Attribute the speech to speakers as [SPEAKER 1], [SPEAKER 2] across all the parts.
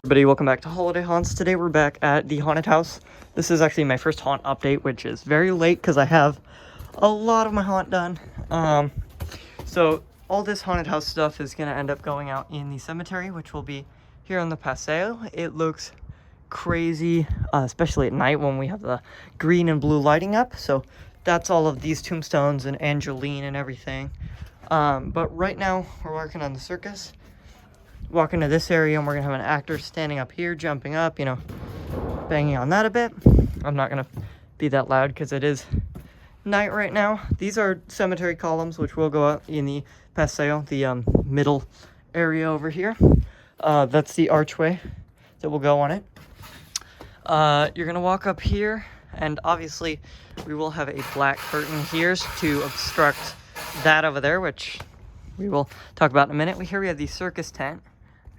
[SPEAKER 1] Everybody, welcome back to Holiday Haunts. Today we're back at the haunted house. This is actually my first haunt update, which is very late because I have a lot of my haunt done. So all this haunted house stuff is going to end up going out in the cemetery, which will be here on the Paseo. It looks crazy, especially at night when we have the green and blue lighting up. So that's all of these tombstones and Angeline and everything. But right now we're working on the circus. Walk into this area and we're gonna have an actor standing up here, jumping up, you know, banging on that a bit. I'm not gonna be that loud because it is night right now. These are cemetery columns, which will go out in the Paseo, the middle area over here. That's the archway that will go on it. You're gonna walk up here, and obviously we will have a black curtain here to obstruct that over there, which we will talk about in a minute. Here we have the circus tent.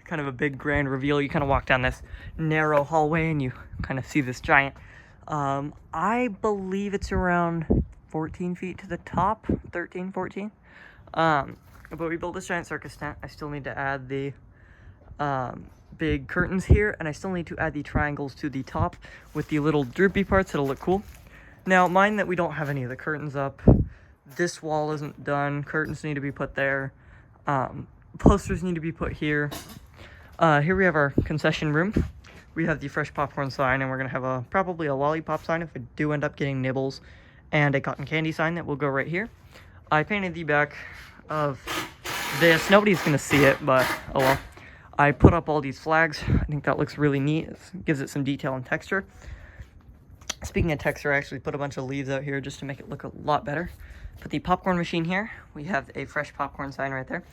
[SPEAKER 1] Kind of a big grand reveal. You kind of walk down this narrow hallway and you kind of see this giant, I believe it's around 14 feet to the top, 13, 14. But we built this giant circus tent. I still need to add the big curtains here, and I still need to add the triangles to the top with the little droopy parts that'll look cool. Now, mind that we don't have any of the curtains up. This wall isn't done. Curtains need to be put there. Posters need to be put here. Here we have our concession room. We have the fresh popcorn sign, and we're gonna have probably a lollipop sign if we do end up getting nibbles, and a cotton candy sign that will go right here. I painted the back of this. Nobody's gonna see it, but oh well. I put up all these flags. I think that looks really neat. It gives it some detail and texture. Speaking of texture, I actually put a bunch of leaves out here just to make it look a lot better. Put the popcorn machine here. We have a fresh popcorn sign right there.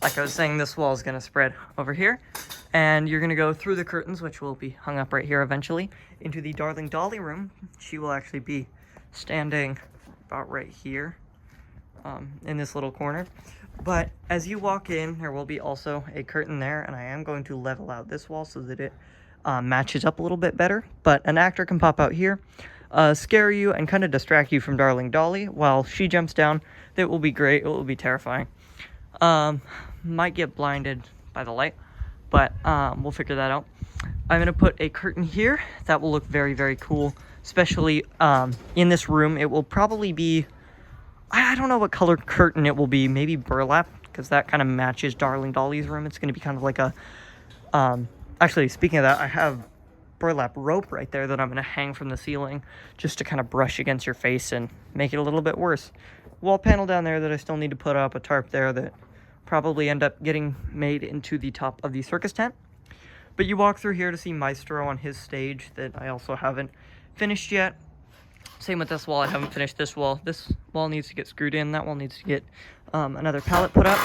[SPEAKER 1] Like I was saying, this wall is gonna spread over here, and you're gonna go through the curtains, which will be hung up right here eventually, into the darling Dolly room. She will actually be standing about right here, in this little corner. But as you walk in, there will be also a curtain there, and I am going to level out this wall so that it matches up a little bit better. But an actor can pop out here, scare you and kind of distract you from darling Dolly while she jumps down. That will be great. It will be terrifying. Might get blinded by the light, but we'll figure that out. I'm going to put a curtain here. That will look very, very cool, especially in this room. It will probably be, I don't know what color curtain it will be, maybe burlap, because that kind of matches darling Dolly's room. It's going to be kind of like a, actually, speaking of that, I have burlap rope right there that I'm going to hang from the ceiling just to kind of brush against your face and make it a little bit worse. Wall panel down there that I still need to put up, a tarp there that probably end up getting made into the top of the circus tent. But you walk through here to see Maestro on his stage that I also haven't finished yet. Same with this wall. I haven't finished this wall. This wall needs to get screwed in. That wall needs to get another pallet put up.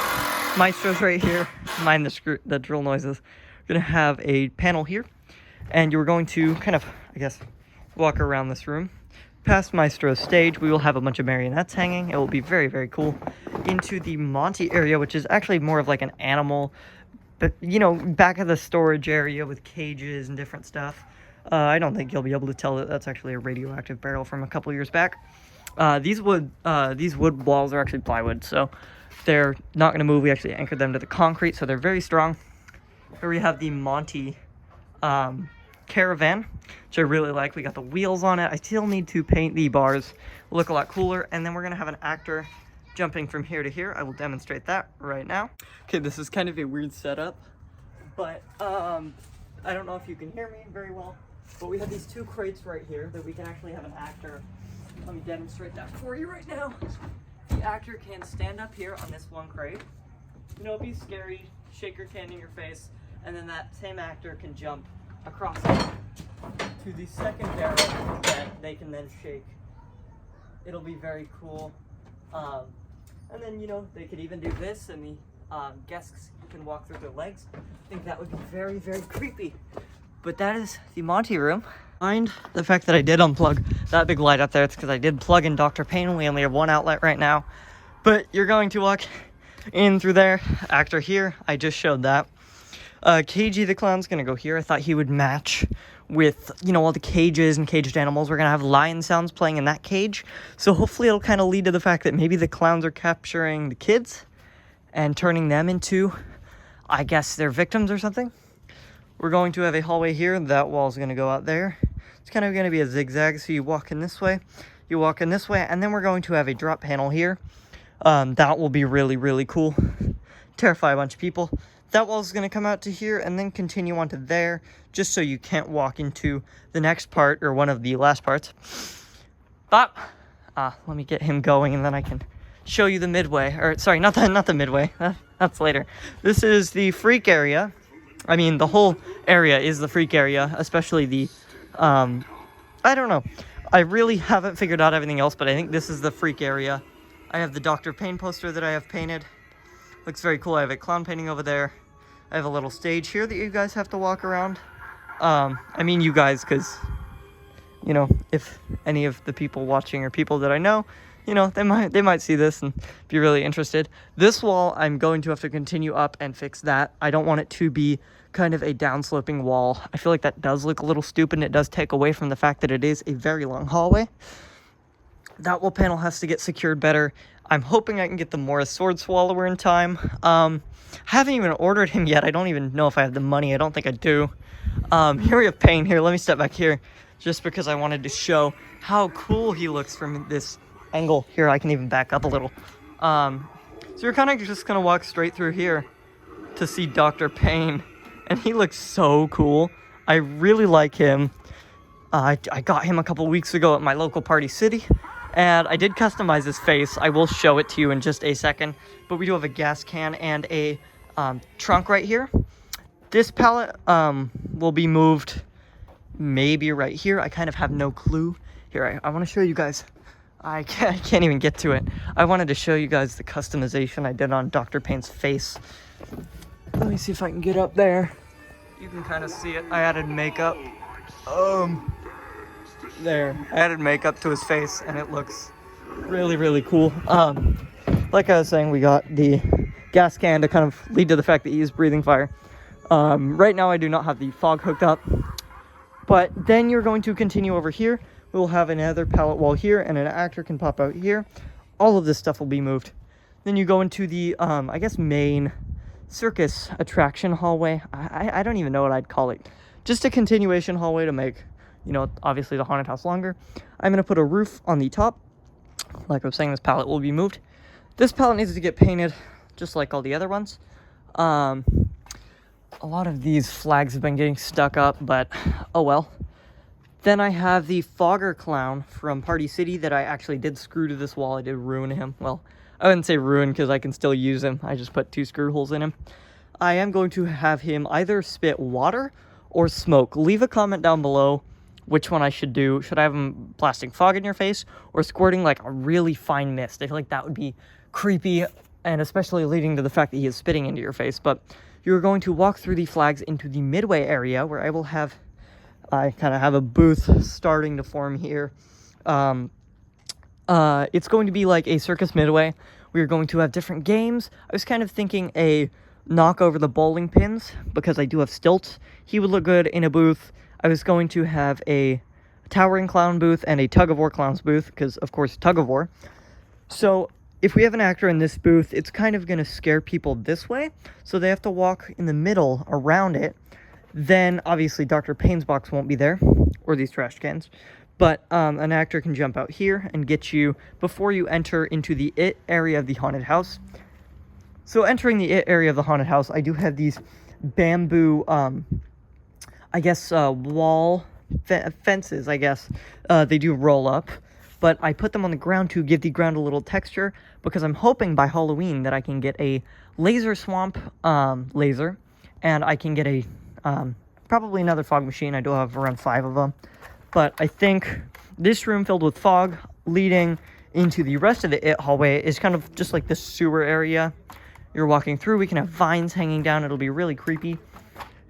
[SPEAKER 1] Maestro's right here. Mind the drill noises. We're going to have a panel here, and you're going to kind of, I guess, walk around this room. Past Maestro's stage, we will have a bunch of marionettes hanging. It will be very, very cool. Into the Monty area, which is actually more of like an animal, but you know, back of the storage area with cages and different stuff. I don't think you'll be able to tell that that's actually a radioactive barrel from a couple years back. These wood walls are actually plywood, so they're not going to move. We actually anchored them to the concrete, so they're very strong. Here we have the Monty caravan, which I really like. We got the wheels on it. I still need to paint the bars, look a lot cooler, and then we're going to have an actor jumping from here to here. I will demonstrate that right now. Okay, this is kind of a weird setup, but I don't know if you can hear me very well. But we have these two crates right here that we can actually have an actor. Let me demonstrate that for you right now. The actor can stand up here on this one crate. You know, be scary, shake your can in your face, and then that same actor can jump across it to the second barrel that they can then shake. It'll be very cool. And then, you know, they could even do this, and the guests can walk through their legs. I think that would be very, very creepy. But that is the Monty room. Mind the fact that I did unplug that big light up there. It's because I did plug in Dr. Payne. We only have one outlet right now. But you're going to walk in through there. Actor here. I just showed that. KG the Clown's going to go here. I thought he would match with, you know, all the cages and caged animals. We're going to have lion sounds playing in that cage. So hopefully it'll kind of lead to the fact that maybe the clowns are capturing the kids and turning them into, I guess, their victims or something. We're going to have a hallway here. That wall's going to go out there. It's kind of going to be a zigzag, so you walk in this way, you walk in this way, and then we're going to have a drop panel here. That will be really, really cool. Terrify a bunch of people. That wall's going to come out to here and then continue on to there, just so you can't walk into the next part, or one of the last parts. But, let me get him going, and then I can show you the midway. Or, sorry, not the midway. That's later. This is the freak area. I mean, the whole area is the freak area, especially the, I don't know. I really haven't figured out everything else, but I think this is the freak area. I have the Dr. Payne poster that I have painted. Looks very cool. I have a clown painting over there. I have a little stage here that you guys have to walk around. I mean you guys, because, you know, if any of the people watching are people that I know, you know, they might see this and be really interested. This wall, I'm going to have to continue up and fix that. I don't want it to be kind of a downsloping wall. I feel like that does look a little stupid, and it does take away from the fact that it is a very long hallway. That wall panel has to get secured better. I'm hoping I can get the Morris Sword Swallower in time. I haven't even ordered him yet. I don't even know if I have the money. I don't think I do. Here we have Payne. Here, let me step back here, just because I wanted to show how cool he looks from this angle. Here, I can even back up a little. So you're kind of just going to walk straight through here to see Dr. Payne. And he looks so cool. I really like him. I got him a couple weeks ago at my local Party City. And I did customize his face. I will show it to you in just a second. But we do have a gas can and a trunk right here. This pallet will be moved maybe right here. I kind of have no clue. Here, I want to show you guys. I can't even get to it. I wanted to show you guys the customization I did on Dr. Payne's face. Let me see if I can get up there. You can kind of see it. I added makeup. There. I added makeup to his face, and it looks really, really cool. Like I was saying, we got the gas can to kind of lead to the fact that he is breathing fire. Right now, I do not have the fog hooked up. But then you're going to continue over here. We'll have another pallet wall here, and an actor can pop out here. All of this stuff will be moved. Then you go into the, I guess, main circus attraction hallway. I don't even know what I'd call it. Just a continuation hallway to make, you know, obviously the haunted house longer. I'm going to put a roof on the top. Like I was saying, this pallet will be moved. This pallet needs to get painted, just like all the other ones. A lot of these flags have been getting stuck up, but oh well. Then I have the Fogger Clown from Party City that I actually did screw to this wall. I did ruin him. Well, I wouldn't say ruin because I can still use him. I just put 2 screw holes in him. I am going to have him either spit water or smoke. Leave a comment down below which one I should do. Should I have him blasting fog in your face or squirting like a really fine mist? I feel like that would be creepy, and especially leading to the fact that he is spitting into your face. But you're going to walk through the flags into the midway area where I will have... I kind of have a booth starting to form here. It's going to be like a Circus Midway. We're going to have different games. I was kind of thinking a knock over the bowling pins, because I do have stilts. He would look good in a booth. I was going to have a towering clown booth and a tug-of-war clowns booth, because, of course, tug-of-war. So, if we have an actor in this booth, it's kind of going to scare people this way, so they have to walk in the middle around it. Then, obviously, Dr. Payne's box won't be there, or these trash cans. But an actor can jump out here and get you before you enter into the IT area of the haunted house. So, entering the IT area of the haunted house, I do have these bamboo, I guess, wall fences, I guess. They do roll up. But I put them on the ground to give the ground a little texture, because I'm hoping by Halloween that I can get a laser swamp laser, and I can get a... probably another fog machine. I do have around 5 of them. But I think this room filled with fog leading into the rest of the IT hallway is kind of just like this sewer area. You're walking through. We can have vines hanging down. It'll be really creepy.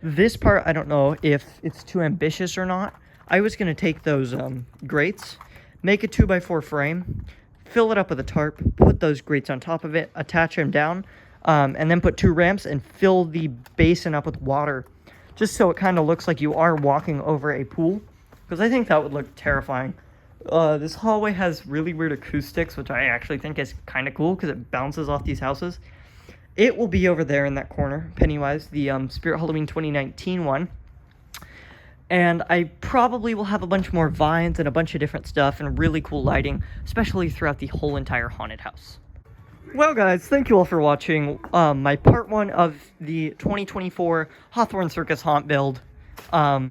[SPEAKER 1] This part, I don't know if it's too ambitious or not. I was going to take those grates, make a 2x4 frame, fill it up with a tarp, put those grates on top of it, attach them down, and then put 2 ramps and fill the basin up with water. Just so it kind of looks like you are walking over a pool. Because I think that would look terrifying. This hallway has really weird acoustics, which I actually think is kind of cool because it bounces off these houses. it will be over there in that corner, Pennywise, the Spirit Halloween 2019 one. And I probably will have a bunch more vines and a bunch of different stuff and really cool lighting, especially throughout the whole entire haunted house. Well, guys, thank you all for watching my part 1 of the 2024 Hawthorne Circus haunt build.